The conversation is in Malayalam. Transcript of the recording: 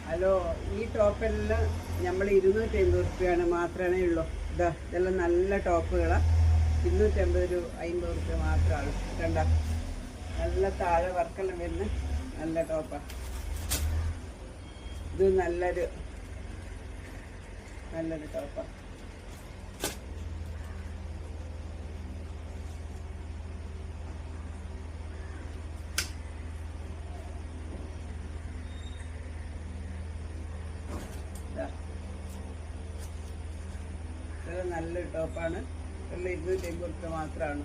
ഹലോ, ഈ ടോപ്പെല്ലാം നമ്മൾ 250 റുപ്യാണ് മാത്രമേ ഉള്ളൂ. ഇതെല്ലാം നല്ല ടോപ്പുകളാണ്. 250 റുപ്യ മാത്രമാണ്. കണ്ട, നല്ല താഴെ വർക്കെല്ലാം വരുന്ന നല്ല ടോപ്പാണ്. ഇത് നല്ലൊരു ടോപ്പാണ്. നല്ലൊരു ടോപ്പാണ്. 250 റുപ്യ മാത്രമാണ്.